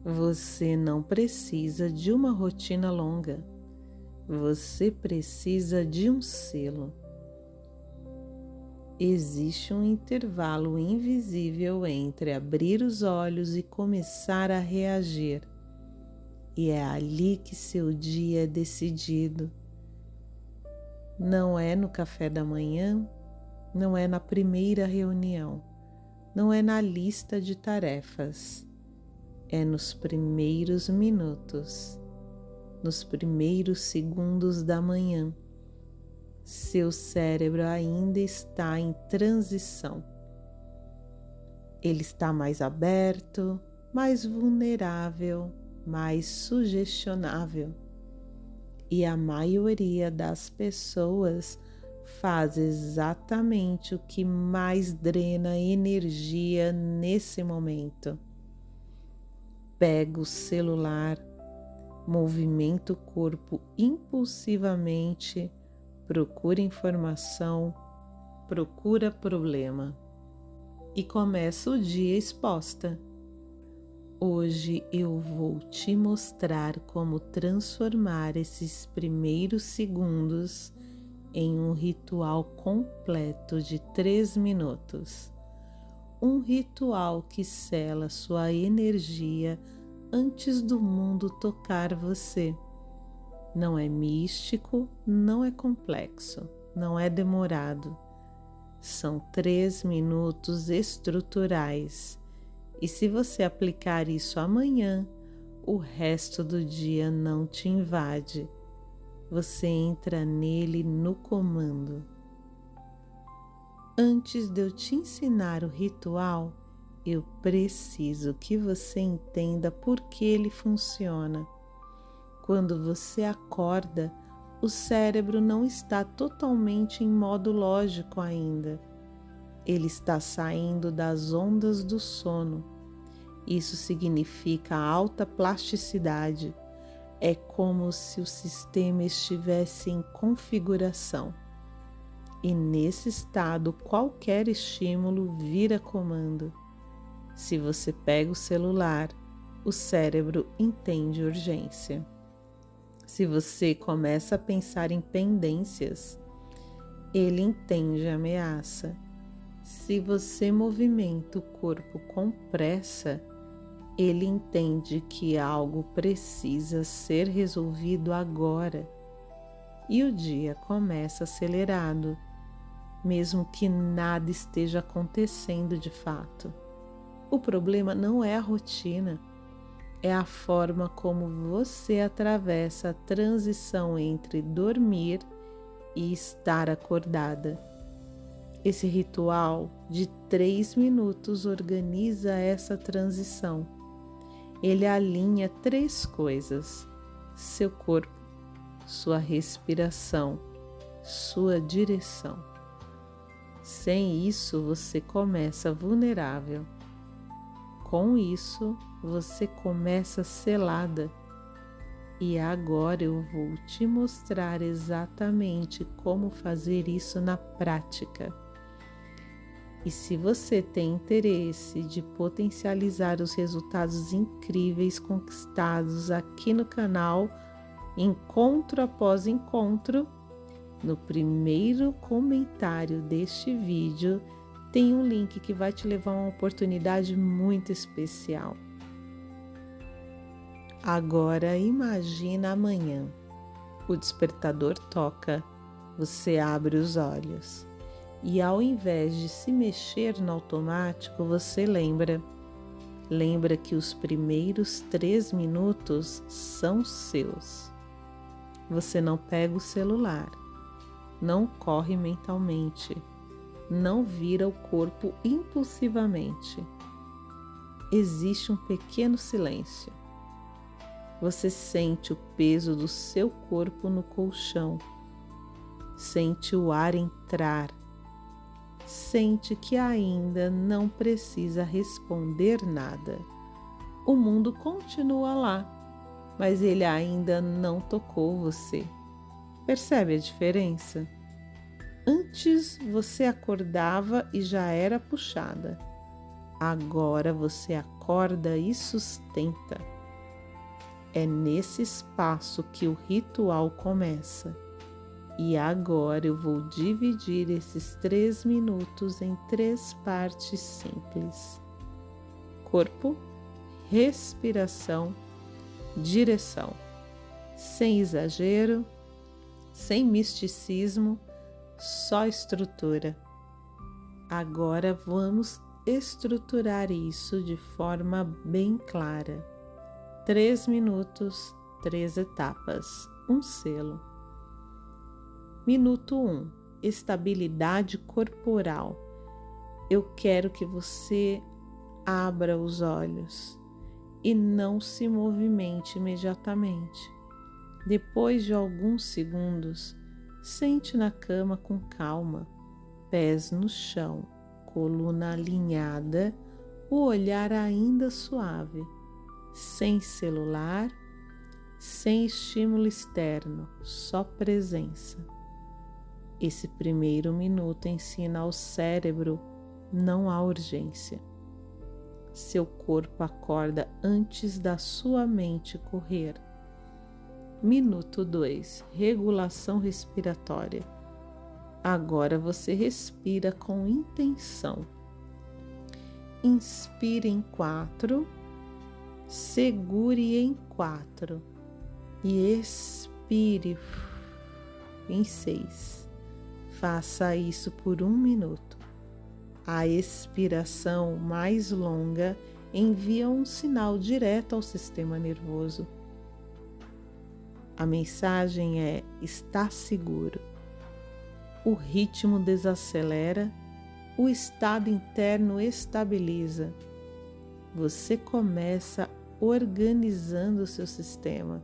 Você não precisa de uma rotina longa. Você precisa de um selo. Existe um intervalo invisível entre abrir os olhos e começar a reagir. E é ali que seu dia é decidido. Não é no café da manhã, não é na primeira reunião, não é na lista de tarefas. É nos primeiros minutos, nos primeiros segundos da manhã. Seu cérebro ainda está em transição. Ele está mais aberto, mais vulnerável, mais sugestionável. E a maioria das pessoas faz exatamente o que mais drena energia nesse momento. Pega o celular, movimenta o corpo impulsivamente, procura informação, procura problema e começa o dia exposta. Hoje eu vou te mostrar como transformar esses primeiros segundos em um ritual completo de 3 minutos. Um ritual que sela sua energia antes do mundo tocar você. Não é místico, não é complexo, não é demorado. São 3 minutos estruturais. E se você aplicar isso amanhã, o resto do dia não te invade. Você entra nele no comando. Antes de eu te ensinar o ritual, eu preciso que você entenda por que ele funciona. Quando você acorda, o cérebro não está totalmente em modo lógico ainda. Ele está saindo das ondas do sono. Isso significa alta plasticidade. É como se o sistema estivesse em configuração. E nesse estado, qualquer estímulo vira comando. Se você pega o celular, o cérebro entende urgência. Se você começa a pensar em pendências, ele entende ameaça. Se você movimenta o corpo com pressa, ele entende que algo precisa ser resolvido agora. E o dia começa acelerado, mesmo que nada esteja acontecendo de fato. O problema não é a rotina, é a forma como você atravessa a transição entre dormir e estar acordada. Esse ritual de 3 minutos organiza essa transição. Ele alinha 3 coisas: seu corpo, sua respiração, sua direção. Sem isso, você começa vulnerável. Com isso, você começa selada. E agora eu vou te mostrar exatamente como fazer isso na prática. E se você tem interesse de potencializar os resultados incríveis conquistados aqui no canal, encontro após encontro, no primeiro comentário deste vídeo tem um link que vai te levar a uma oportunidade muito especial. Agora imagina amanhã. O despertador toca, você abre os olhos. E ao invés de se mexer no automático, você lembra que os primeiros 3 minutos são seus. Você não pega o celular, não corre mentalmente, não vira o corpo impulsivamente. Existe um pequeno silêncio. Você sente o peso do seu corpo no colchão, sente o ar entrar. Sente que ainda não precisa responder nada. O mundo continua lá, mas ele ainda não tocou você. Percebe a diferença? Antes você acordava e já era puxada. Agora você acorda e sustenta. É nesse espaço que o ritual começa. E agora eu vou dividir esses 3 minutos em 3 partes simples: corpo, respiração, direção. Sem exagero, sem misticismo, só estrutura. Agora vamos estruturar isso de forma bem clara. 3 minutos, 3 etapas, um selo. Minuto 1, estabilidade corporal. Eu quero que você abra os olhos e não se movimente imediatamente. Depois de alguns segundos, sente na cama com calma, pés no chão, coluna alinhada, o olhar ainda suave, sem celular, sem estímulo externo, só presença. Esse primeiro minuto ensina ao cérebro: não há urgência. Seu corpo acorda antes da sua mente correr. Minuto 2, regulação respiratória. Agora você respira com intenção. Inspire em 4, segure em 4 e expire em 6. Faça isso por 1 minuto. A expiração mais longa envia um sinal direto ao sistema nervoso. A mensagem é: está seguro. O ritmo desacelera, o estado interno estabiliza. Você começa organizando o seu sistema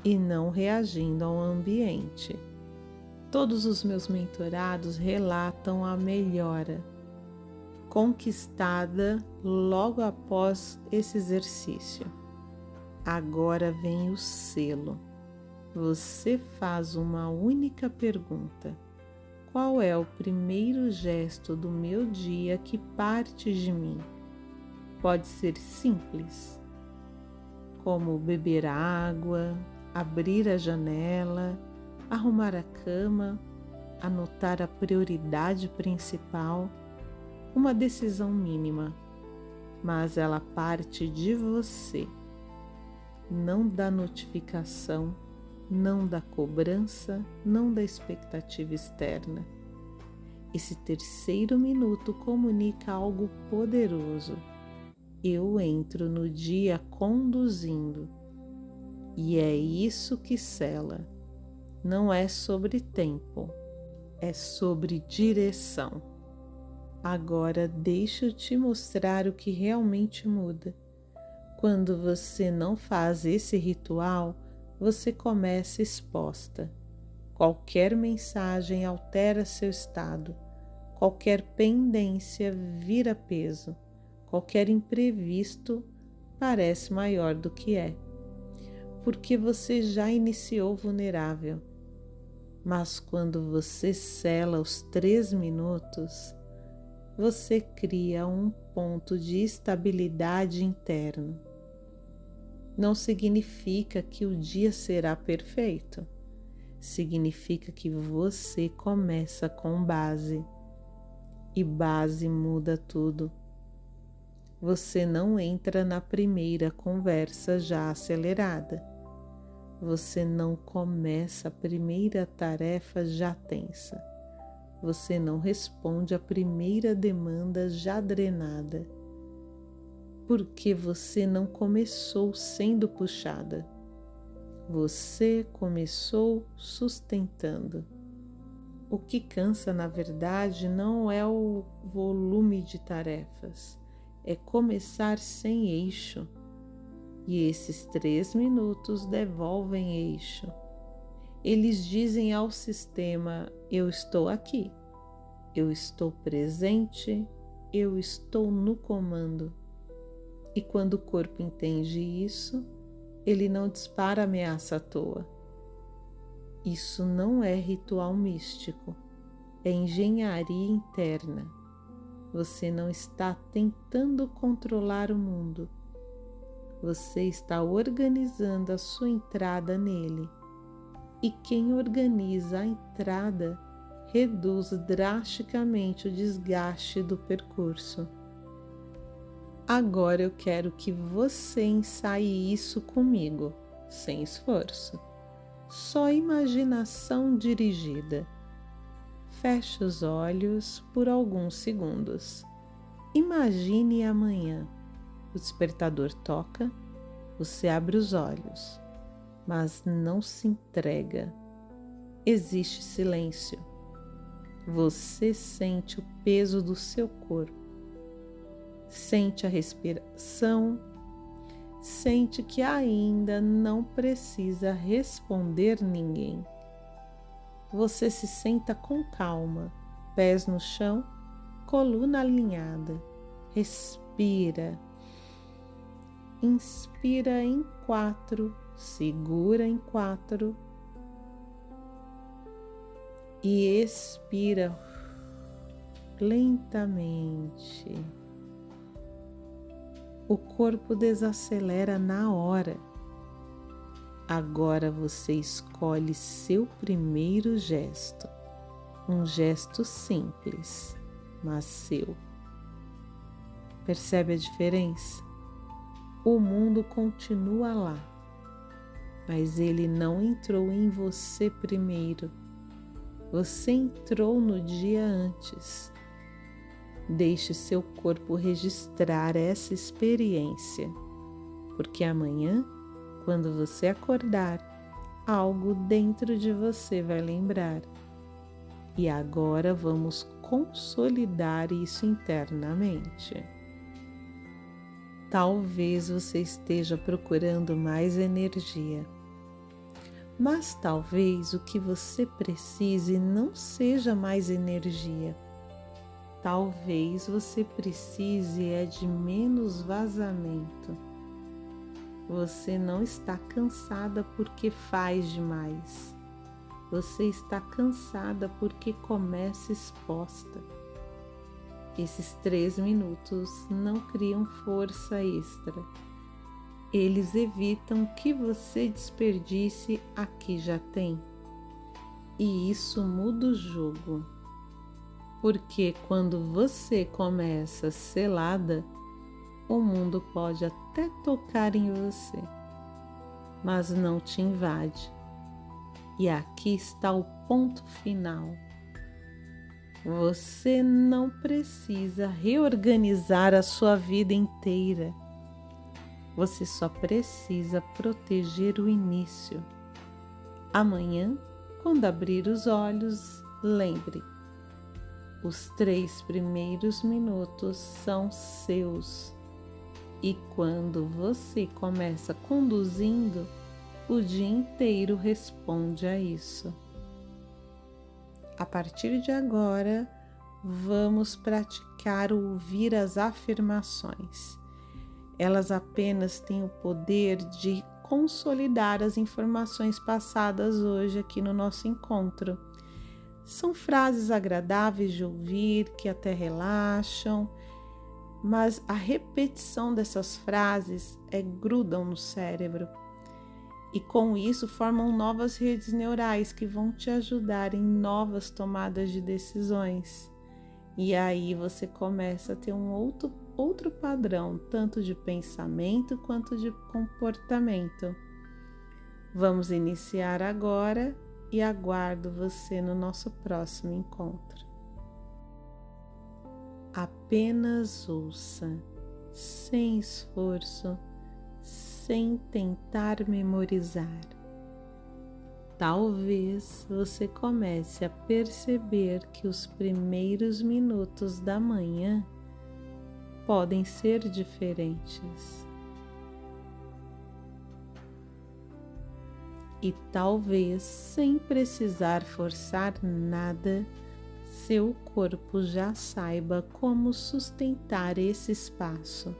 e não reagindo ao ambiente. Todos os meus mentorados relatam a melhora conquistada logo após esse exercício. Agora vem o selo. Você faz uma única pergunta: qual é o primeiro gesto do meu dia que parte de mim? Pode ser simples, como beber água, abrir a janela, arrumar a cama, anotar a prioridade principal, uma decisão mínima, mas ela parte de você, não da notificação, não da cobrança, não da expectativa externa. Esse terceiro minuto comunica algo poderoso. Eu entro no dia conduzindo, e é isso que sela. Não é sobre tempo, é sobre direção. Agora deixa eu te mostrar o que realmente muda. Quando você não faz esse ritual, você começa exposta. Qualquer mensagem altera seu estado, qualquer pendência vira peso, qualquer imprevisto parece maior do que é, porque você já iniciou vulnerável. Mas quando você sela os 3 minutos, você cria um ponto de estabilidade interno. Não significa que o dia será perfeito. Significa que você começa com base. E base muda tudo. Você não entra na primeira conversa já acelerada. Você não começa a primeira tarefa já tensa. Você não responde a primeira demanda já drenada. Porque você não começou sendo puxada. Você começou sustentando. O que cansa, na verdade, não é o volume de tarefas, é começar sem eixo. E esses 3 minutos devolvem eixo. Eles dizem ao sistema: eu estou aqui, eu estou presente, eu estou no comando. E quando o corpo entende isso, ele não dispara ameaça à toa. Isso não é ritual místico, é engenharia interna. Você não está tentando controlar o mundo. Você está organizando a sua entrada nele. E quem organiza a entrada reduz drasticamente o desgaste do percurso. Agora eu quero que você ensaie isso comigo, sem esforço. Só imaginação dirigida. Feche os olhos por alguns segundos. Imagine amanhã. O despertador toca, você abre os olhos, mas não se entrega. Existe silêncio. Você sente o peso do seu corpo. Sente a respiração. Sente que ainda não precisa responder ninguém. Você se senta com calma, pés no chão, coluna alinhada. Respira. Inspira em 4, segura em 4 e expira lentamente. O corpo desacelera na hora. Agora você escolhe seu primeiro gesto, um gesto simples, mas seu. Percebe a diferença? O mundo continua lá, mas ele não entrou em você primeiro. Você entrou no dia antes. Deixe seu corpo registrar essa experiência, porque amanhã, quando você acordar, algo dentro de você vai lembrar. E agora vamos consolidar isso internamente. Talvez você esteja procurando mais energia, mas talvez o que você precise não seja mais energia. Talvez você precise de menos vazamento. Você não está cansada porque faz demais. Você está cansada porque começa exposta. Esses 3 minutos não criam força extra. Eles evitam que você desperdice a que já tem. E isso muda o jogo. Porque quando você começa selada, o mundo pode até tocar em você, mas não te invade. E aqui está o ponto final. Você não precisa reorganizar a sua vida inteira. Você só precisa proteger o início. Amanhã, quando abrir os olhos, lembre: os 3 primeiros minutos são seus. E quando você começa conduzindo, o dia inteiro responde a isso. A partir de agora, vamos praticar o ouvir as afirmações. Elas apenas têm o poder de consolidar as informações passadas hoje aqui no nosso encontro. São frases agradáveis de ouvir, que até relaxam, mas a repetição dessas frases grudam no cérebro. E com isso formam novas redes neurais que vão te ajudar em novas tomadas de decisões. E aí você começa a ter um outro padrão, tanto de pensamento quanto de comportamento. Vamos iniciar agora e aguardo você no nosso próximo encontro. Apenas ouça, sem esforço, sem tentar memorizar. Talvez você comece a perceber que os primeiros minutos da manhã podem ser diferentes. E talvez, sem precisar forçar nada, seu corpo já saiba como sustentar esse espaço.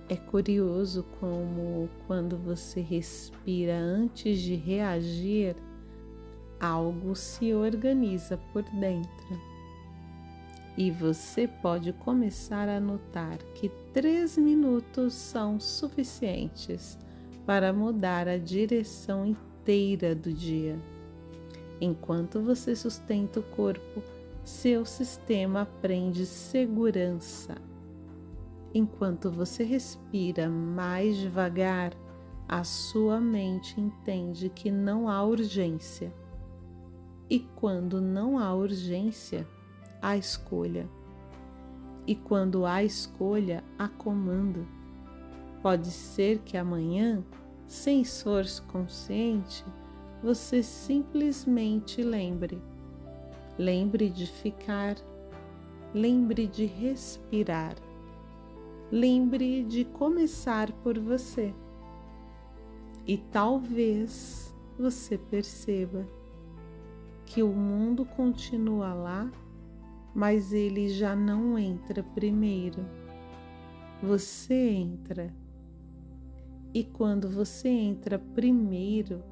É curioso como, quando você respira antes de reagir, algo se organiza por dentro. E você pode começar a notar que 3 minutos são suficientes para mudar a direção inteira do dia. Enquanto você sustenta o corpo, seu sistema aprende segurança. Enquanto você respira mais devagar, a sua mente entende que não há urgência. E quando não há urgência, há escolha. E quando há escolha, há comando. Pode ser que amanhã, sem esforço consciente, você simplesmente lembre. Lembre de ficar, lembre de respirar, lembre de começar por você. E talvez você perceba que o mundo continua lá, mas ele já não entra primeiro. Você entra. E quando você entra primeiro,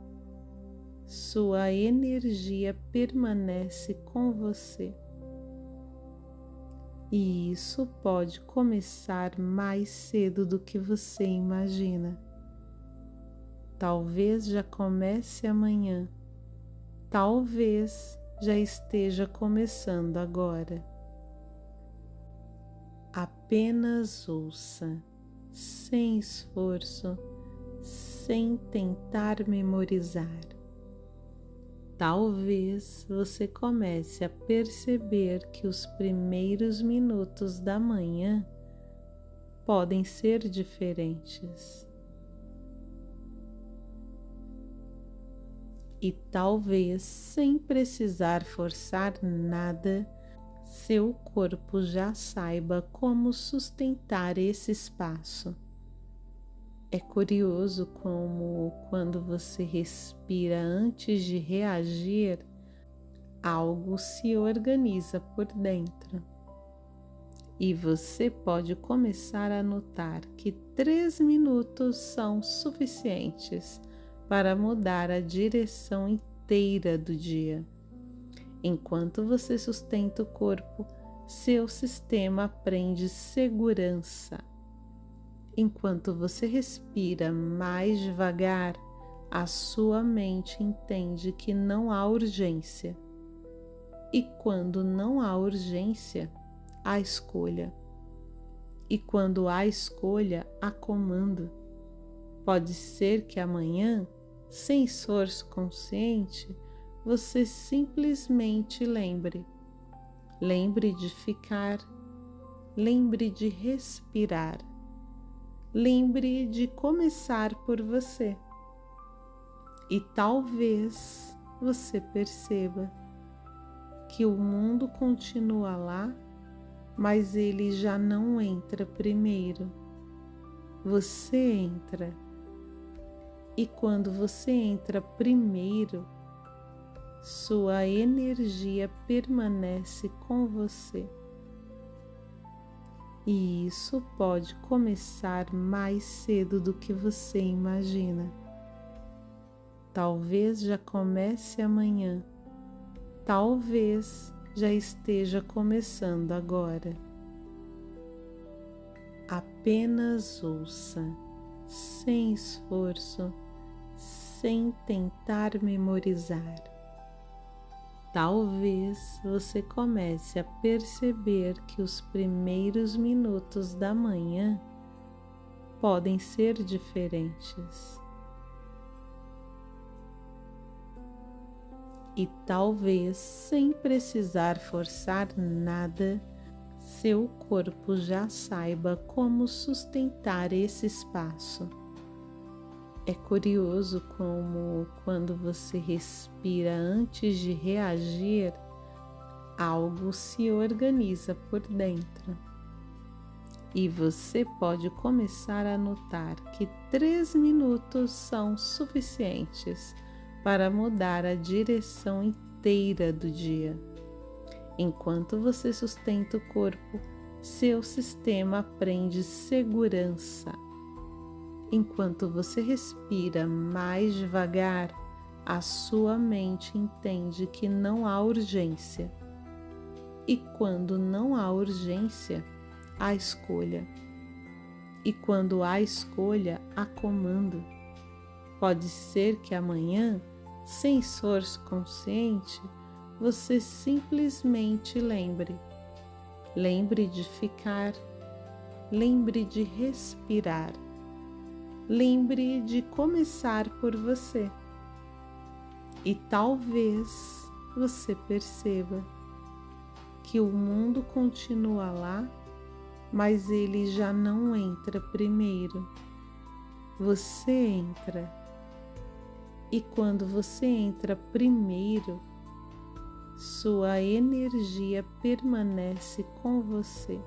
sua energia permanece com você. E isso pode começar mais cedo do que você imagina. Talvez já comece amanhã. Talvez já esteja começando agora. Apenas ouça, sem esforço, sem tentar memorizar. Talvez você comece a perceber que os primeiros minutos da manhã podem ser diferentes. E talvez, sem precisar forçar nada, seu corpo já saiba como sustentar esse espaço. É curioso como, quando você respira antes de reagir, algo se organiza por dentro. E você pode começar a notar que 3 minutos são suficientes para mudar a direção inteira do dia. Enquanto você sustenta o corpo, seu sistema aprende segurança. Enquanto você respira mais devagar, a sua mente entende que não há urgência. E quando não há urgência, há escolha. E quando há escolha, há comando. Pode ser que amanhã, sem esforço consciente, você simplesmente lembre. Lembre de ficar, lembre de respirar, lembre de começar por você. E talvez você perceba que o mundo continua lá, mas ele já não entra primeiro. Você entra. E quando você entra primeiro, sua energia permanece com você. E isso pode começar mais cedo do que você imagina. Talvez já comece amanhã. Talvez já esteja começando agora. Apenas ouça, sem esforço, sem tentar memorizar. Talvez você comece a perceber que os primeiros minutos da manhã podem ser diferentes. E talvez, sem precisar forçar nada, seu corpo já saiba como sustentar esse espaço. É curioso como, quando você respira antes de reagir, algo se organiza por dentro. E você pode começar a notar que 3 minutos são suficientes para mudar a direção inteira do dia. Enquanto você sustenta o corpo, seu sistema aprende segurança. Enquanto você respira mais devagar, a sua mente entende que não há urgência. E quando não há urgência, há escolha. E quando há escolha, há comando. Pode ser que amanhã, sem esforço consciente, você simplesmente lembre. Lembre de ficar, lembre de respirar, lembre de começar por você. E talvez você perceba que o mundo continua lá, mas ele já não entra primeiro. Você entra. E quando você entra primeiro, sua energia permanece com você.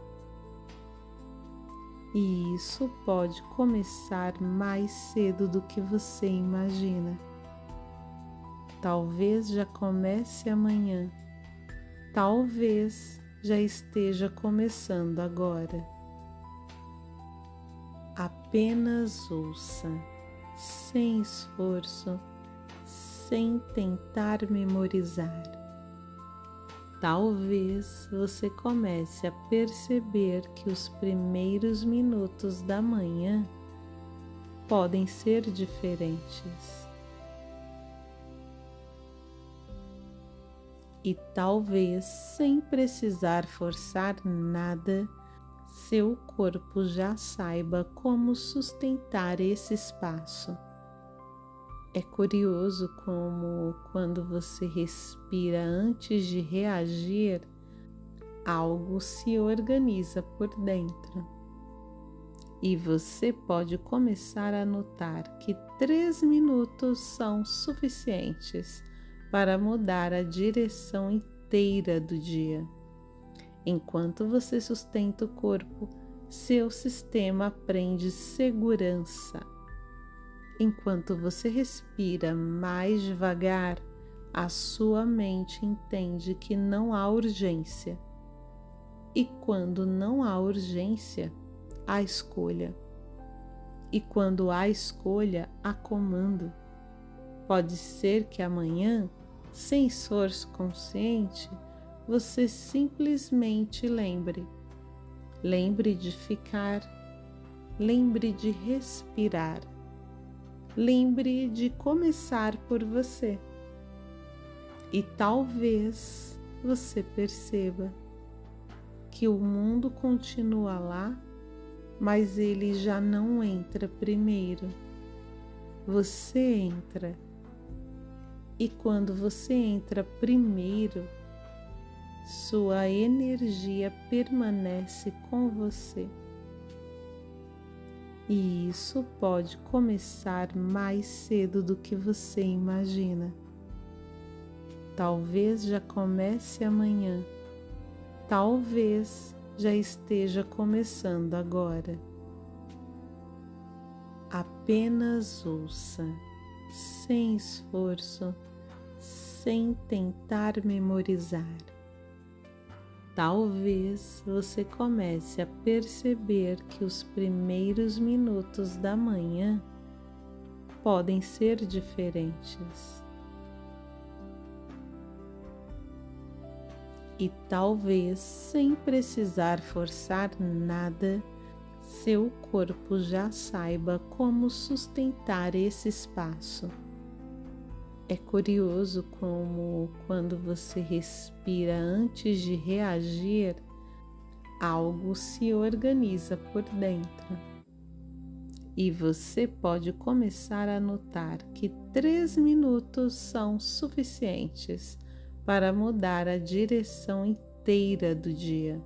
E isso pode começar mais cedo do que você imagina. Talvez já comece amanhã. Talvez já esteja começando agora. Apenas ouça, sem esforço, sem tentar memorizar. Talvez você comece a perceber que os primeiros minutos da manhã podem ser diferentes. E talvez, sem precisar forçar nada, seu corpo já saiba como sustentar esse espaço. É curioso como, quando você respira antes de reagir, algo se organiza por dentro. E você pode começar a notar que 3 minutos são suficientes para mudar a direção inteira do dia. Enquanto você sustenta o corpo, seu sistema aprende segurança. Enquanto você respira mais devagar, a sua mente entende que não há urgência. E quando não há urgência, há escolha. E quando há escolha, há comando. Pode ser que amanhã, sem esforço consciente, você simplesmente lembre. Lembre de ficar, lembre de respirar, lembre de começar por você. E talvez você perceba que o mundo continua lá, mas ele já não entra primeiro. Você entra. E quando você entra primeiro, sua energia permanece com você. E isso pode começar mais cedo do que você imagina. Talvez já comece amanhã. Talvez já esteja começando agora. Apenas ouça, sem esforço, sem tentar memorizar. Talvez você comece a perceber que os primeiros minutos da manhã podem ser diferentes. E talvez, sem precisar forçar nada, seu corpo já saiba como sustentar esse espaço. É curioso como, quando você respira antes de reagir, algo se organiza por dentro. E você pode começar a notar que 3 minutos são suficientes para mudar a direção inteira do dia.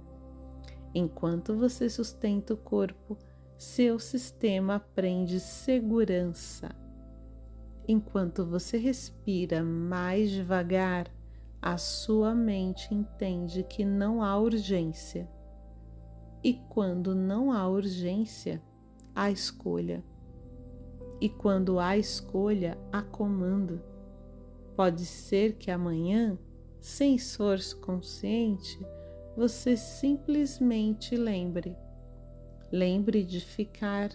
Enquanto você sustenta o corpo, seu sistema aprende segurança. Enquanto você respira mais devagar, a sua mente entende que não há urgência. E quando não há urgência, há escolha. E quando há escolha, há comando. Pode ser que amanhã, sem esforço consciente, você simplesmente lembre. Lembre de ficar,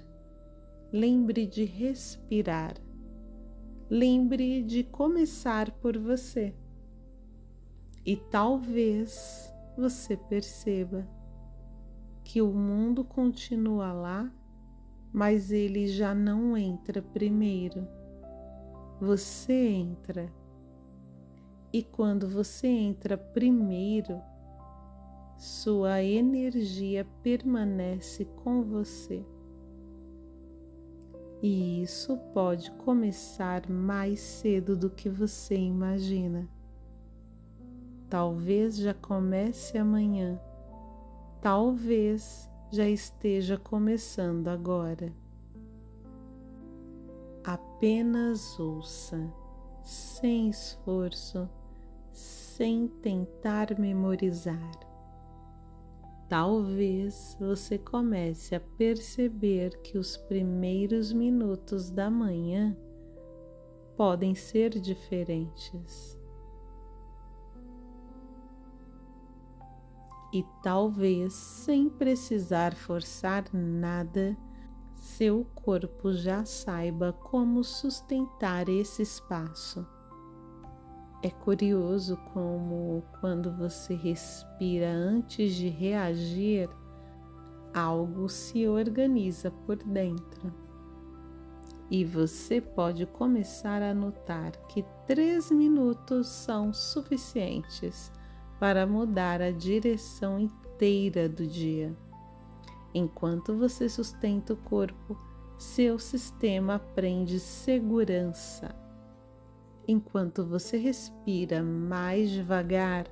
lembre de respirar, lembre de começar por você. E talvez você perceba que o mundo continua lá, mas ele já não entra primeiro. Você entra. E quando você entra primeiro, sua energia permanece com você. E isso pode começar mais cedo do que você imagina. Talvez já comece amanhã, talvez já esteja começando agora. Apenas ouça, sem esforço, sem tentar memorizar. Talvez você comece a perceber que os primeiros minutos da manhã podem ser diferentes. E talvez, sem precisar forçar nada, seu corpo já saiba como sustentar esse espaço. É curioso como, quando você respira antes de reagir, algo se organiza por dentro. E você pode começar a notar que 3 minutos são suficientes para mudar a direção inteira do dia. Enquanto você sustenta o corpo, seu sistema aprende segurança. Enquanto você respira mais devagar,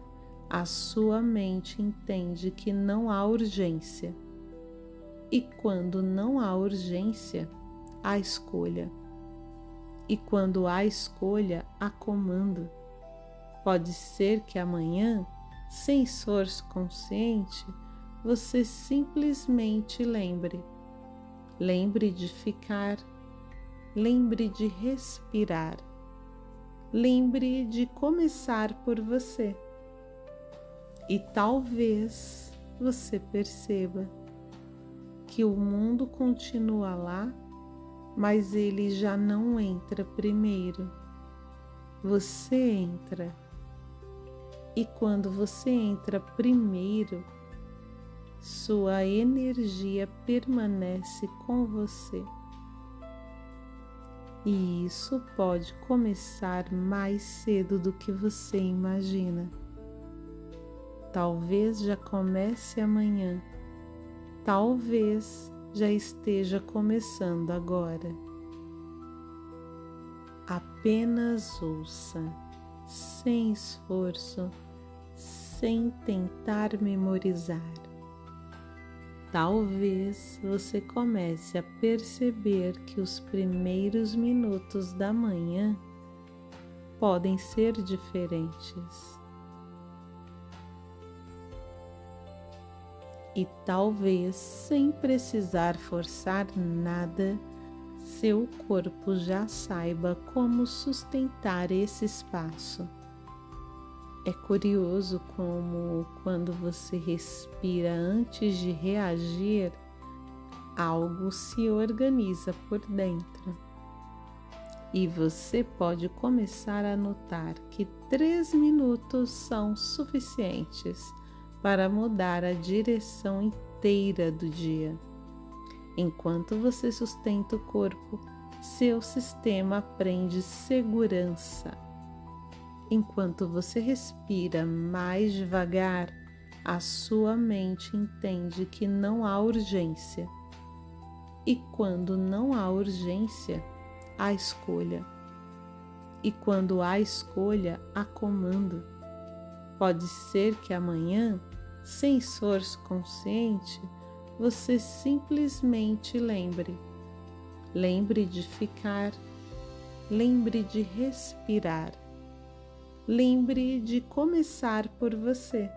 a sua mente entende que não há urgência. E quando não há urgência, há escolha. E quando há escolha, há comando. Pode ser que amanhã, sem esforço consciente, você simplesmente lembre. Lembre de ficar, lembre de respirar. Lembre de começar por você. E talvez você perceba que o mundo continua lá, mas ele já não entra primeiro. Você entra. E quando você entra primeiro, sua energia permanece com você. E isso pode começar mais cedo do que você imagina. Talvez já comece amanhã, talvez já esteja começando agora. Apenas ouça, sem esforço, sem tentar memorizar. Talvez você comece a perceber que os primeiros minutos da manhã podem ser diferentes. E talvez, sem precisar forçar nada, seu corpo já saiba como sustentar esse espaço. É curioso como, quando você respira antes de reagir, algo se organiza por dentro. E você pode começar a notar que 3 minutos são suficientes para mudar a direção inteira do dia. Enquanto você sustenta o corpo, seu sistema aprende segurança. Enquanto você respira mais devagar, a sua mente entende que não há urgência. E quando não há urgência, há escolha. E quando há escolha, há comando. Pode ser que amanhã, sem esforço consciente, você simplesmente lembre. Lembre de ficar, lembre de respirar. Lembre de começar por você.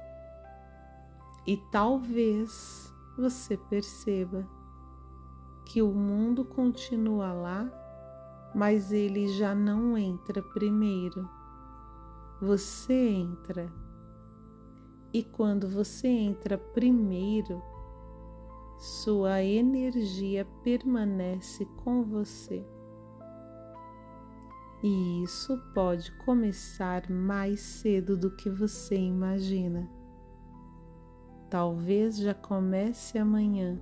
E talvez você perceba que o mundo continua lá, mas ele já não entra primeiro. Você entra. E quando você entra primeiro, sua energia permanece com você. E isso pode começar mais cedo do que você imagina. Talvez já comece amanhã,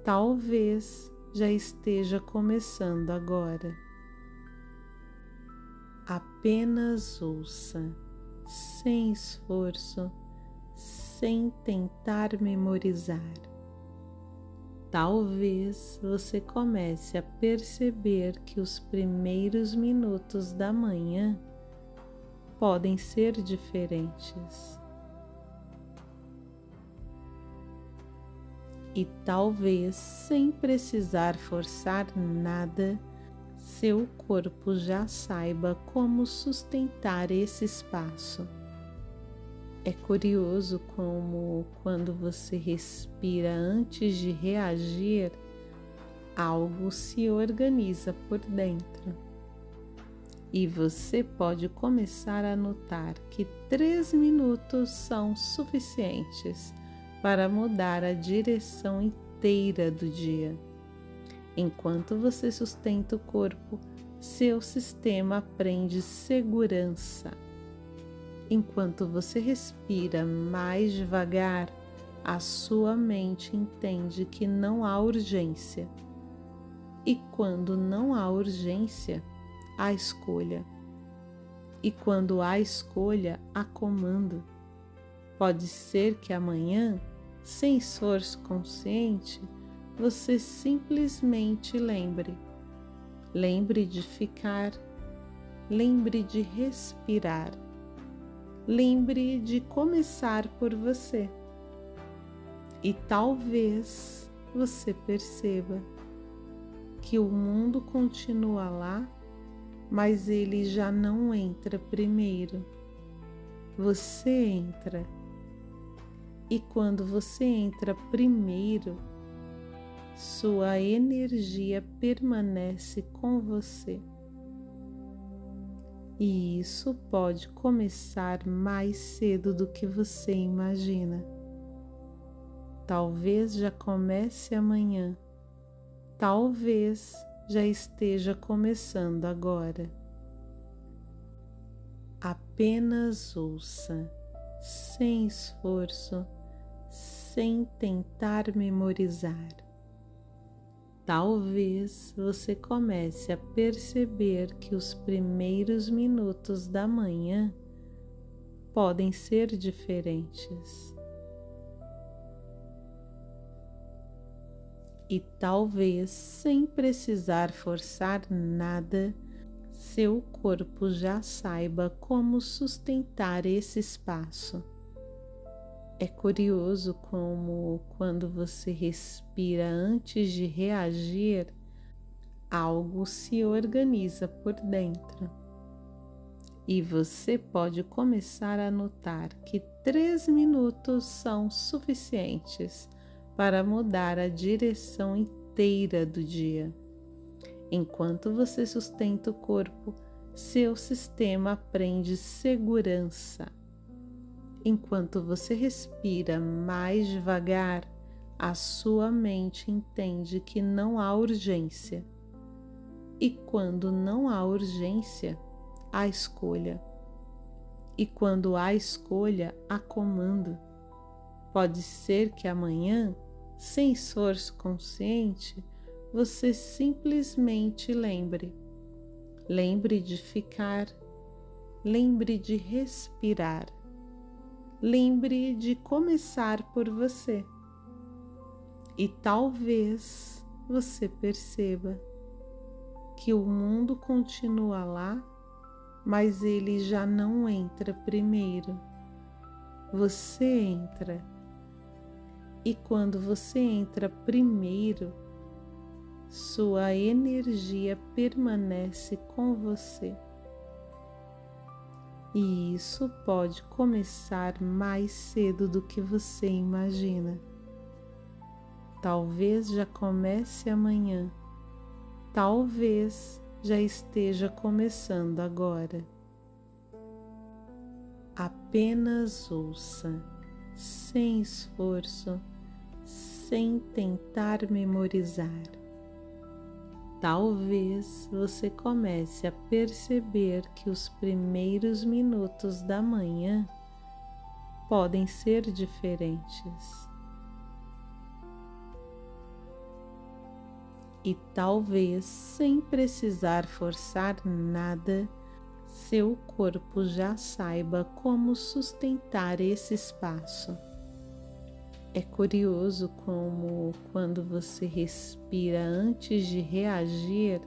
talvez já esteja começando agora. Apenas ouça, sem esforço, sem tentar memorizar. Talvez você comece a perceber que os primeiros minutos da manhã podem ser diferentes. E talvez, sem precisar forçar nada, seu corpo já saiba como sustentar esse espaço. É curioso como, quando você respira antes de reagir, algo se organiza por dentro. E você pode começar a notar que 3 minutos são suficientes para mudar a direção inteira do dia. Enquanto você sustenta o corpo, seu sistema aprende segurança. Enquanto você respira mais devagar, a sua mente entende que não há urgência. E quando não há urgência, há escolha. E quando há escolha, há comando. Pode ser que amanhã, sem esforço consciente, você simplesmente lembre. Lembre de ficar, lembre de respirar. Lembre de começar por você. E talvez você perceba que o mundo continua lá, mas ele já não entra primeiro. Você entra. E quando você entra primeiro, sua energia permanece com você. E isso pode começar mais cedo do que você imagina. Talvez já comece amanhã, talvez já esteja começando agora. Apenas ouça, sem esforço, sem tentar memorizar. Talvez você comece a perceber que os primeiros minutos da manhã podem ser diferentes. E talvez, sem precisar forçar nada, seu corpo já saiba como sustentar esse espaço. É curioso como, quando você respira antes de reagir, algo se organiza por dentro. E você pode começar a notar que 3 minutos são suficientes para mudar a direção inteira do dia. Enquanto você sustenta o corpo, seu sistema aprende segurança. Enquanto você respira mais devagar, a sua mente entende que não há urgência. E quando não há urgência, há escolha. E quando há escolha, há comando. Pode ser que amanhã, sem esforço consciente, você simplesmente lembre. Lembre de ficar, lembre de respirar. Lembre de começar por você. E talvez você perceba que o mundo continua lá, mas ele já não entra primeiro. Você entra. E quando você entra primeiro, sua energia permanece com você. E isso pode começar mais cedo do que você imagina. Talvez já comece amanhã, talvez já esteja começando agora. Apenas ouça, sem esforço, sem tentar memorizar. Talvez você comece a perceber que os primeiros minutos da manhã podem ser diferentes. E talvez, sem precisar forçar nada, seu corpo já saiba como sustentar esse espaço. É curioso como, quando você respira antes de reagir,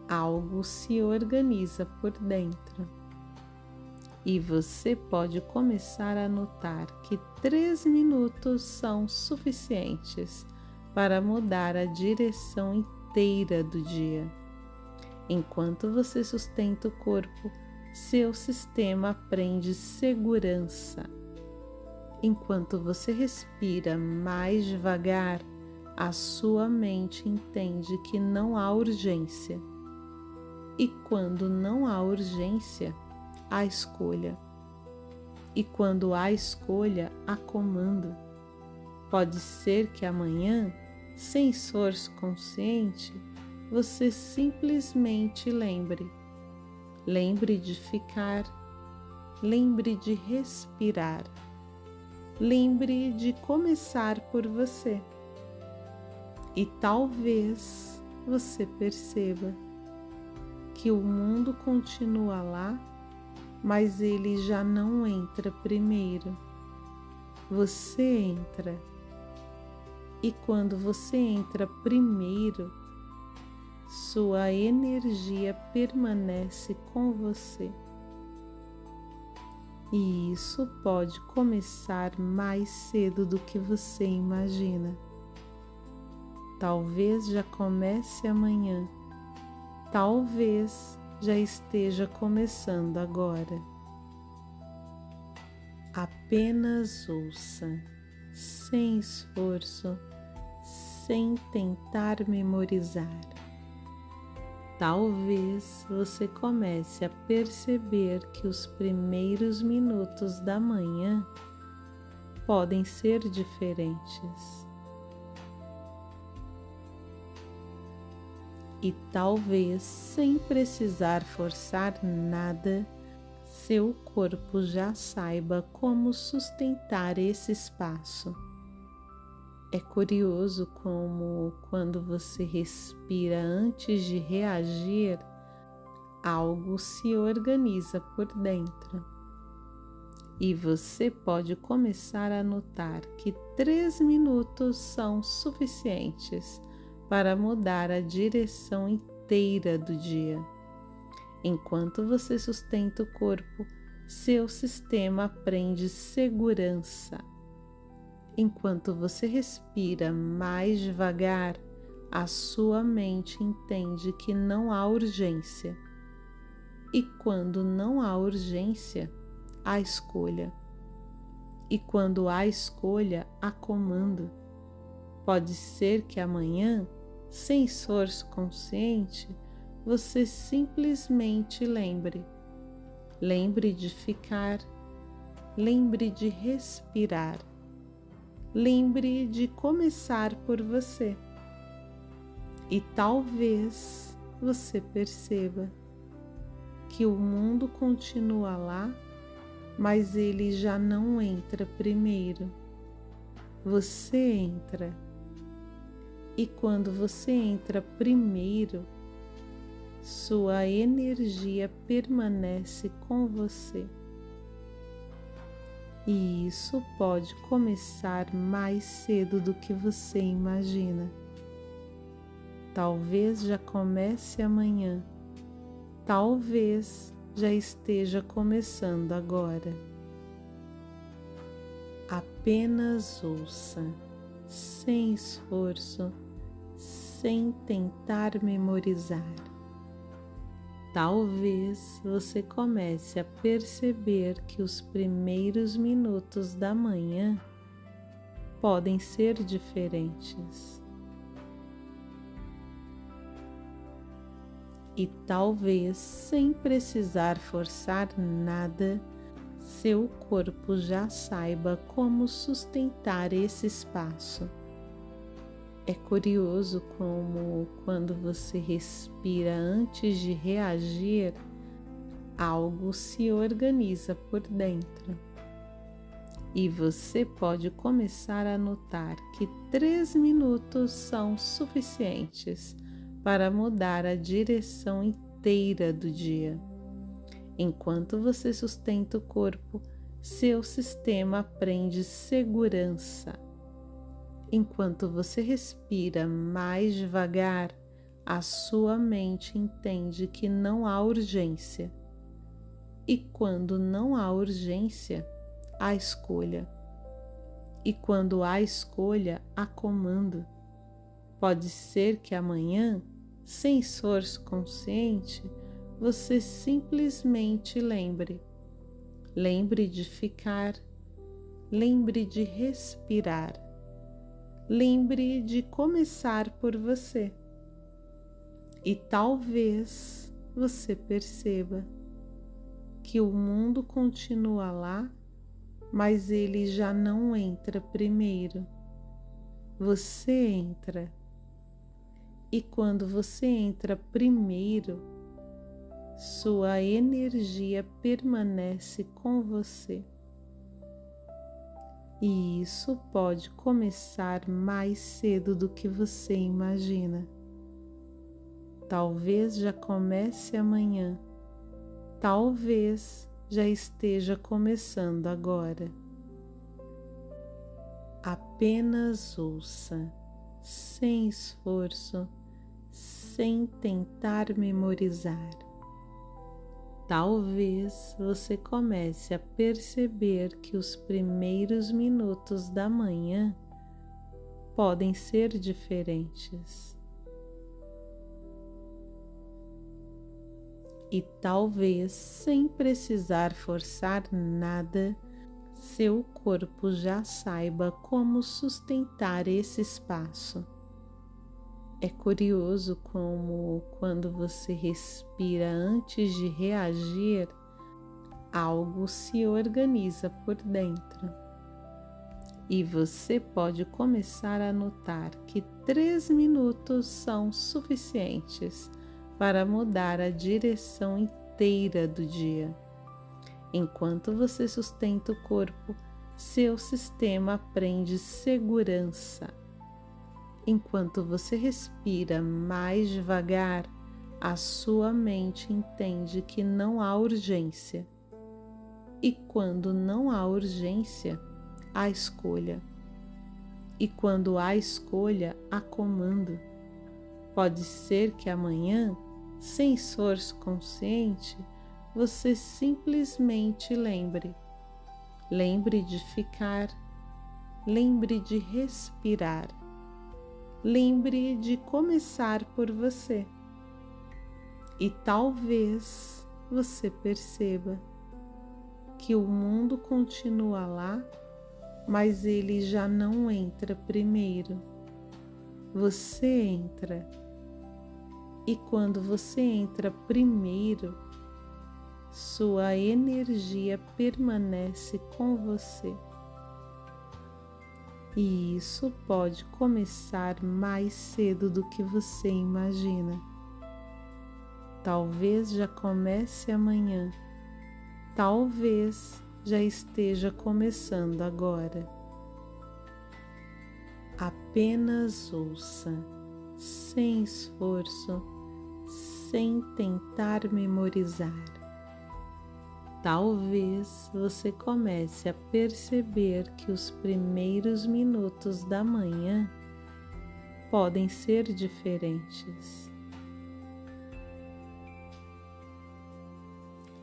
algo se organiza por dentro. E você pode começar a notar que 3 minutos são suficientes para mudar a direção inteira do dia. Enquanto você sustenta o corpo, seu sistema aprende segurança. Enquanto você respira mais devagar, a sua mente entende que não há urgência. E quando não há urgência, há escolha. E quando há escolha, há comando. Pode ser que amanhã, sem esforço consciente, você simplesmente lembre de ficar, lembre de respirar, lembre de começar por você. E talvez você perceba que o mundo continua lá, mas ele já não entra primeiro. Você entra. E quando você entra primeiro, sua energia permanece com você. E isso pode começar mais cedo do que você imagina. Talvez já comece amanhã. Talvez já esteja começando agora. Apenas ouça, sem esforço, sem tentar memorizar. Talvez você comece a perceber que os primeiros minutos da manhã podem ser diferentes. E talvez, sem precisar forçar nada, seu corpo já saiba como sustentar esse espaço. É curioso como, quando você respira antes de reagir, algo se organiza por dentro. E você pode começar a notar que 3 minutos são suficientes para mudar a direção inteira do dia. Enquanto você sustenta o corpo, seu sistema aprende segurança. Enquanto você respira mais devagar, a sua mente entende que não há urgência. E quando não há urgência, há escolha. E quando há escolha, há comando. Pode ser que amanhã, sem esforço consciente, você simplesmente lembre de ficar, lembre de respirar. Lembre de começar por você. E talvez você perceba que o mundo continua lá, mas ele já não entra primeiro. Você entra. E quando você entra primeiro, sua energia permanece com você. E isso pode começar mais cedo do que você imagina. Talvez já comece amanhã. Talvez já esteja começando agora. Apenas ouça, sem esforço, sem tentar memorizar. Talvez você comece a perceber que os primeiros minutos da manhã podem ser diferentes. E talvez, sem precisar forçar nada, seu corpo já saiba como sustentar esse espaço. É curioso como, quando você respira antes de reagir, algo se organiza por dentro. E você pode começar a notar que 3 minutos são suficientes para mudar a direção inteira do dia. Enquanto você sustenta o corpo, seu sistema aprende segurança. Enquanto você respira mais devagar, a sua mente entende que não há urgência. E quando não há urgência, há escolha. E quando há escolha, há comando. Pode ser que amanhã, sem esforço consciente, você simplesmente lembre. Lembre de ficar, lembre de respirar, lembre de começar por você. E talvez você perceba que o mundo continua lá, mas ele já não entra primeiro. Você entra. E quando você entra primeiro, sua energia permanece com você. E isso pode começar mais cedo do que você imagina. Talvez já comece amanhã. Talvez já esteja começando agora. Apenas ouça, sem esforço, sem tentar memorizar. Talvez você comece a perceber que os primeiros minutos da manhã podem ser diferentes. E talvez, sem precisar forçar nada, seu corpo já saiba como sustentar esse espaço. É curioso como, quando você respira antes de reagir, algo se organiza por dentro. E você pode começar a notar que 3 minutos são suficientes para mudar a direção inteira do dia. Enquanto você sustenta o corpo, seu sistema aprende segurança. Enquanto você respira mais devagar, a sua mente entende que não há urgência. E quando não há urgência, há escolha. E quando há escolha, há comando. Pode ser que amanhã, sem esforço consciente, você simplesmente lembre. Lembre de ficar, lembre de respirar, lembre de começar por você. E talvez você perceba que o mundo continua lá, mas ele já não entra primeiro. Você entra. E quando você entra primeiro, sua energia permanece com você. E isso pode começar mais cedo do que você imagina. Talvez já comece amanhã. Talvez já esteja começando agora. Apenas ouça, sem esforço, sem tentar memorizar. Talvez você comece a perceber que os primeiros minutos da manhã podem ser diferentes.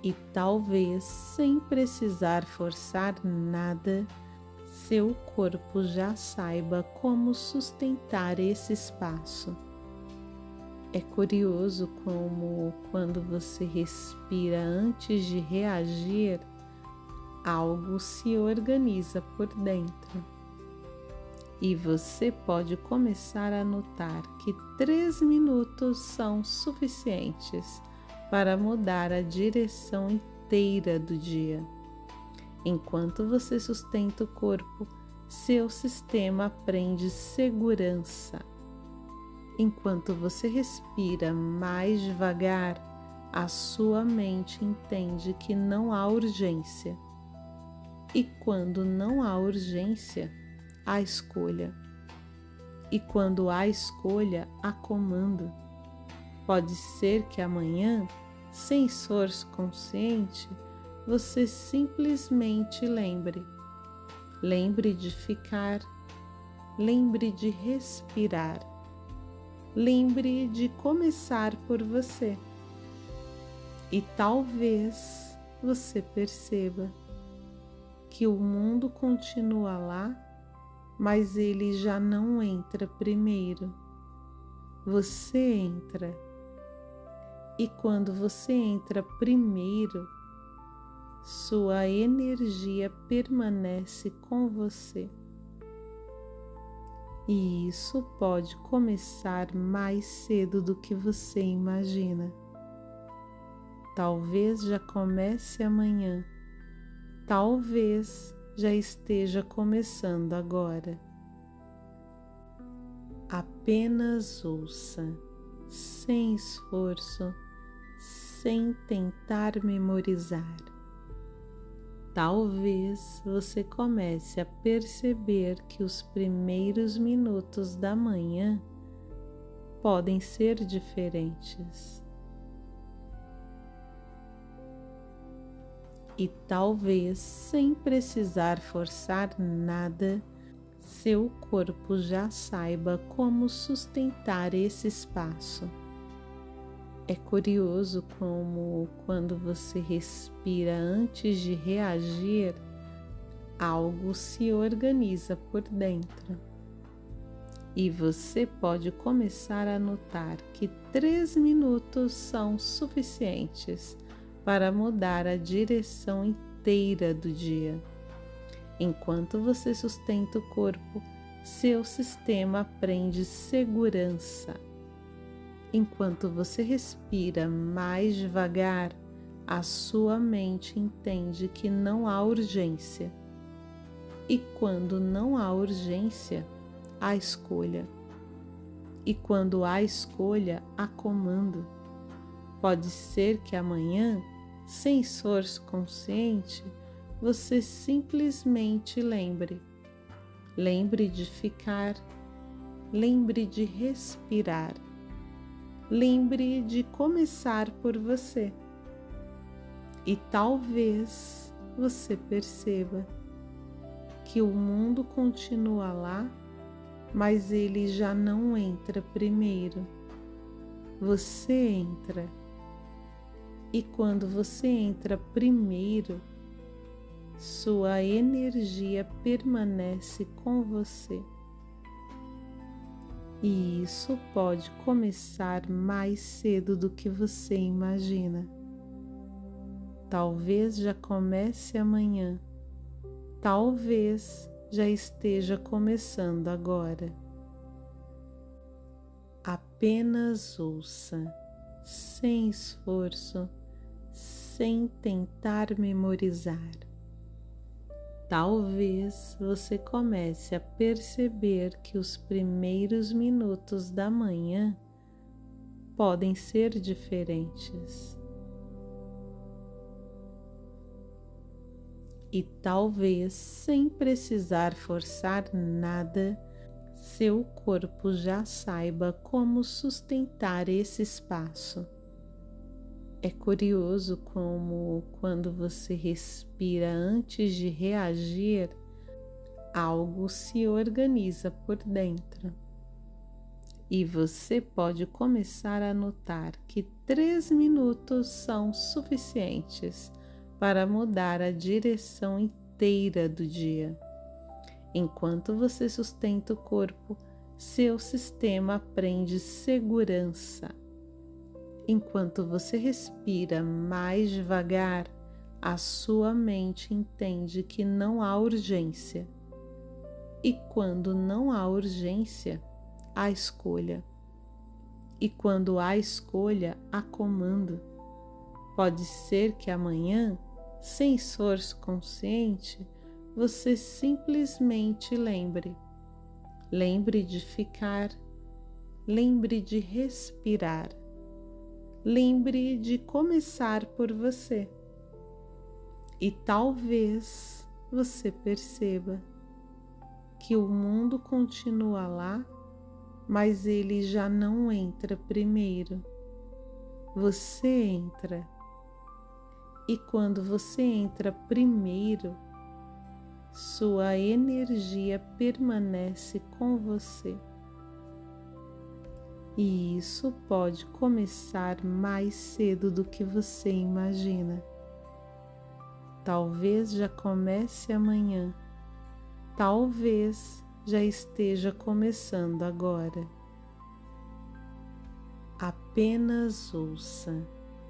E talvez, sem precisar forçar nada, seu corpo já saiba como sustentar esse espaço. É curioso como, quando você respira antes de reagir, algo se organiza por dentro. E você pode começar a notar que 3 minutos são suficientes para mudar a direção inteira do dia. Enquanto você sustenta o corpo, seu sistema aprende segurança. Enquanto você respira mais devagar, a sua mente entende que não há urgência. E quando não há urgência, há escolha. E quando há escolha, há comando. Pode ser que amanhã, sem esforço consciente, você simplesmente lembre. Lembre de ficar, lembre de respirar, lembre de começar por você. E talvez você perceba que o mundo continua lá, mas ele já não entra primeiro. Você entra. E quando você entra primeiro, sua energia permanece com você. E isso pode começar mais cedo do que você imagina. Talvez já comece amanhã, talvez já esteja começando agora. Apenas ouça, sem esforço, sem tentar memorizar. Talvez você comece a perceber que os primeiros minutos da manhã podem ser diferentes. E talvez, sem precisar forçar nada, seu corpo já saiba como sustentar esse espaço. É curioso como, quando você respira antes de reagir, algo se organiza por dentro. E você pode começar a notar que 3 minutos são suficientes para mudar a direção inteira do dia. Enquanto você sustenta o corpo, seu sistema aprende segurança. Enquanto você respira mais devagar, a sua mente entende que não há urgência. E quando não há urgência, há escolha. E quando há escolha, há comando. Pode ser que amanhã, sem esforço consciente, você simplesmente lembre. Lembre de ficar, lembre de respirar. Lembre de começar por você. E talvez você perceba que o mundo continua lá, mas ele já não entra primeiro. Você entra. E quando você entra primeiro, sua energia permanece com você. E isso pode começar mais cedo do que você imagina. Talvez já comece amanhã, talvez já esteja começando agora. Apenas ouça, sem esforço, sem tentar memorizar. Talvez você comece a perceber que os primeiros minutos da manhã podem ser diferentes. E talvez, sem precisar forçar nada, seu corpo já saiba como sustentar esse espaço. É curioso como, quando você respira antes de reagir, algo se organiza por dentro. E você pode começar a notar que 3 minutos são suficientes para mudar a direção inteira do dia. Enquanto você sustenta o corpo, seu sistema aprende segurança. Enquanto você respira mais devagar, a sua mente entende que não há urgência. E quando não há urgência, há escolha. E quando há escolha, há comando. Pode ser que amanhã, sem esforço consciente, você simplesmente lembre. Lembre de ficar, lembre de respirar. Lembre de começar por você. E talvez você perceba que o mundo continua lá, mas ele já não entra primeiro. Você entra. E quando você entra primeiro, sua energia permanece com você. E isso pode começar mais cedo do que você imagina. Talvez já comece amanhã, talvez já esteja começando agora. Apenas ouça,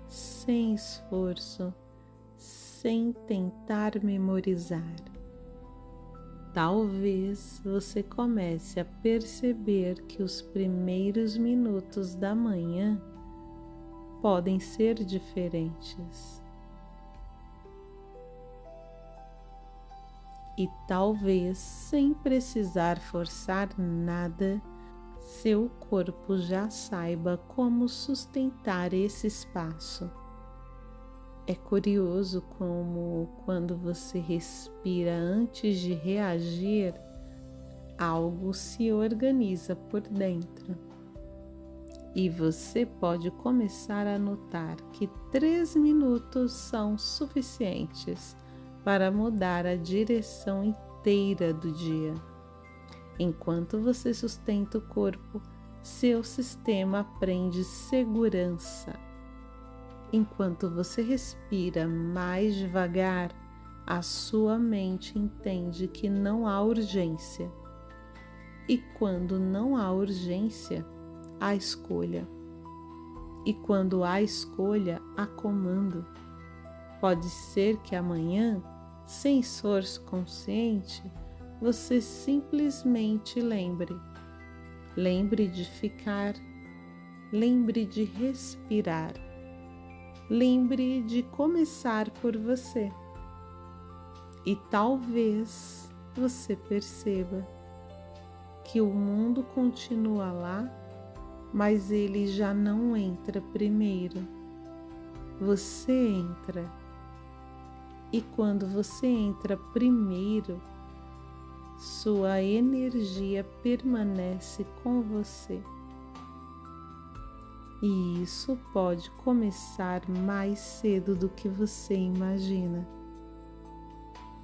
sem esforço, sem tentar memorizar. Talvez você comece a perceber que os primeiros minutos da manhã podem ser diferentes. E talvez, sem precisar forçar nada, seu corpo já saiba como sustentar esse espaço. É curioso como, quando você respira antes de reagir, algo se organiza por dentro. E você pode começar a notar que 3 minutos são suficientes para mudar a direção inteira do dia. Enquanto você sustenta o corpo, seu sistema aprende segurança. Enquanto você respira mais devagar, a sua mente entende que não há urgência. E quando não há urgência, há escolha. E quando há escolha, há comando. Pode ser que amanhã, sem esforço consciente, você simplesmente lembre. Lembre de ficar, lembre de respirar. Lembre de começar por você. E talvez você perceba que o mundo continua lá, mas ele já não entra primeiro. Você entra. E quando você entra primeiro, sua energia permanece com você. E isso pode começar mais cedo do que você imagina.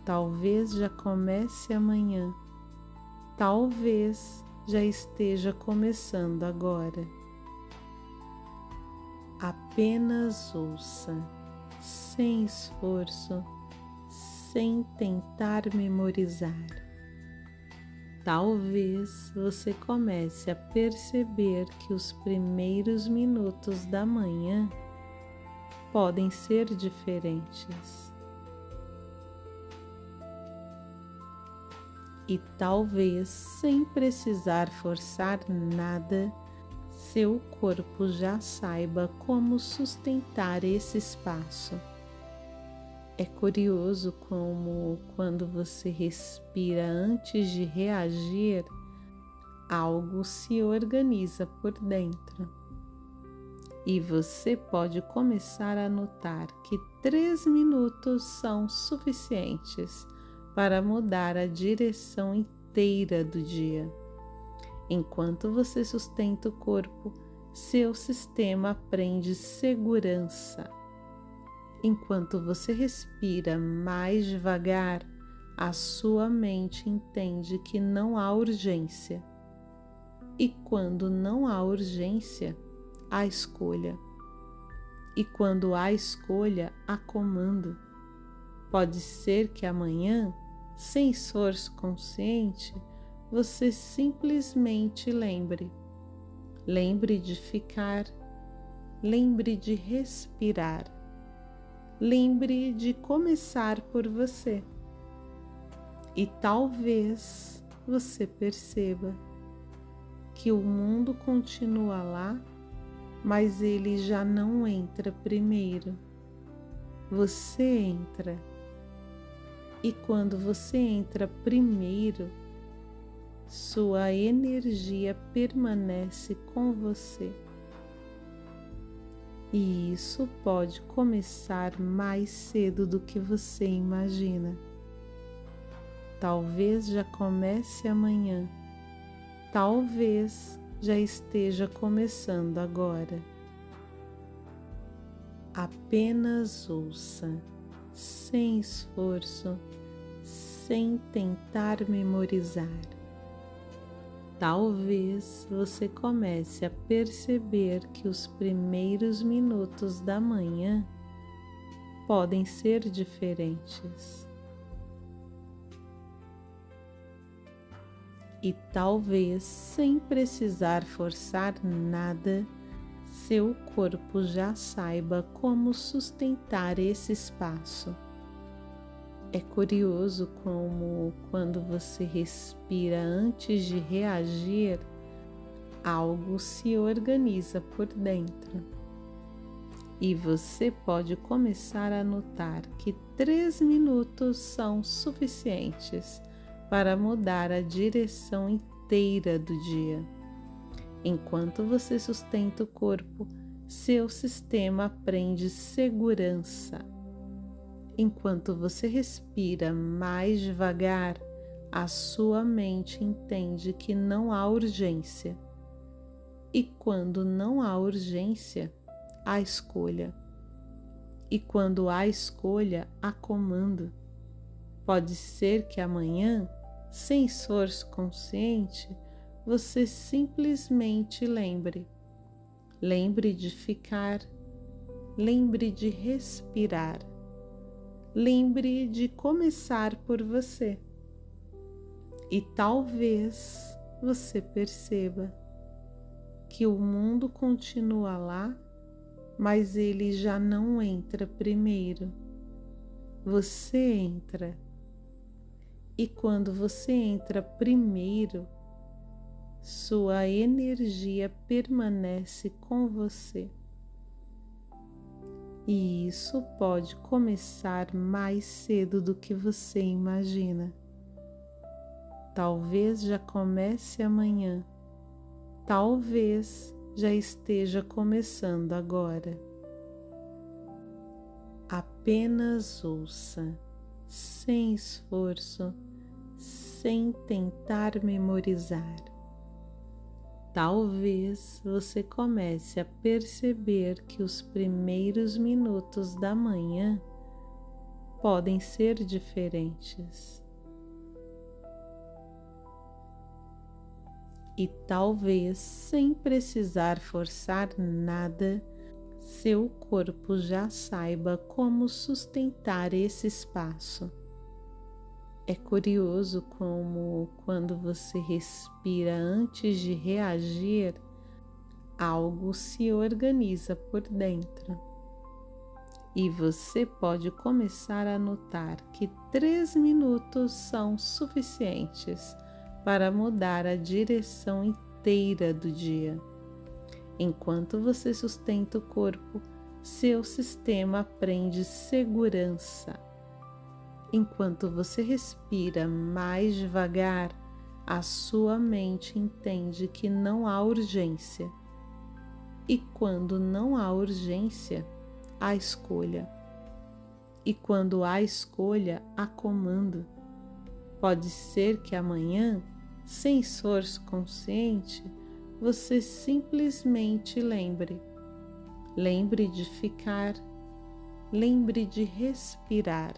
Talvez já comece amanhã, talvez já esteja começando agora. Apenas ouça, sem esforço, sem tentar memorizar. Talvez você comece a perceber que os primeiros minutos da manhã podem ser diferentes. E talvez, sem precisar forçar nada, seu corpo já saiba como sustentar esse espaço. É curioso como, quando você respira antes de reagir, algo se organiza por dentro. E você pode começar a notar que 3 minutos são suficientes para mudar a direção inteira do dia. Enquanto você sustenta o corpo, seu sistema aprende segurança. Enquanto você respira mais devagar, a sua mente entende que não há urgência. E quando não há urgência, há escolha. E quando há escolha, há comando. Pode ser que amanhã, sem esforço consciente, você simplesmente lembre. Lembre de ficar, lembre de respirar. Lembre de começar por você. E talvez você perceba que o mundo continua lá, mas ele já não entra primeiro. Você entra. E quando você entra primeiro, sua energia permanece com você. E isso pode começar mais cedo do que você imagina. Talvez já comece amanhã. Talvez já esteja começando agora. Apenas ouça, sem esforço, sem tentar memorizar. Talvez você comece a perceber que os primeiros minutos da manhã podem ser diferentes. E talvez, sem precisar forçar nada, seu corpo já saiba como sustentar esse espaço. É curioso como, quando você respira antes de reagir, algo se organiza por dentro. E você pode começar a notar que 3 minutos são suficientes para mudar a direção inteira do dia. Enquanto você sustenta o corpo, seu sistema aprende segurança. Enquanto você respira mais devagar, a sua mente entende que não há urgência. E quando não há urgência, há escolha. E quando há escolha, há comando. Pode ser que amanhã, sem esforço consciente, você simplesmente lembre de ficar, lembre de respirar, lembre de começar por você. E talvez você perceba que o mundo continua lá, mas ele já não entra primeiro. Você entra. E quando você entra primeiro, sua energia permanece com você. E isso pode começar mais cedo do que você imagina. Talvez já comece amanhã. Talvez já esteja começando agora. Apenas ouça, sem esforço, sem tentar memorizar. Talvez você comece a perceber que os primeiros minutos da manhã podem ser diferentes. E talvez, sem precisar forçar nada, seu corpo já saiba como sustentar esse espaço. É curioso como, quando você respira antes de reagir, algo se organiza por dentro. E você pode começar a notar que 3 minutos são suficientes para mudar a direção inteira do dia. Enquanto você sustenta o corpo, seu sistema aprende segurança. Enquanto você respira mais devagar, a sua mente entende que não há urgência. E quando não há urgência, há escolha. E quando há escolha, há comando. Pode ser que amanhã, sem esforço consciente, você simplesmente lembre de ficar, lembre de respirar,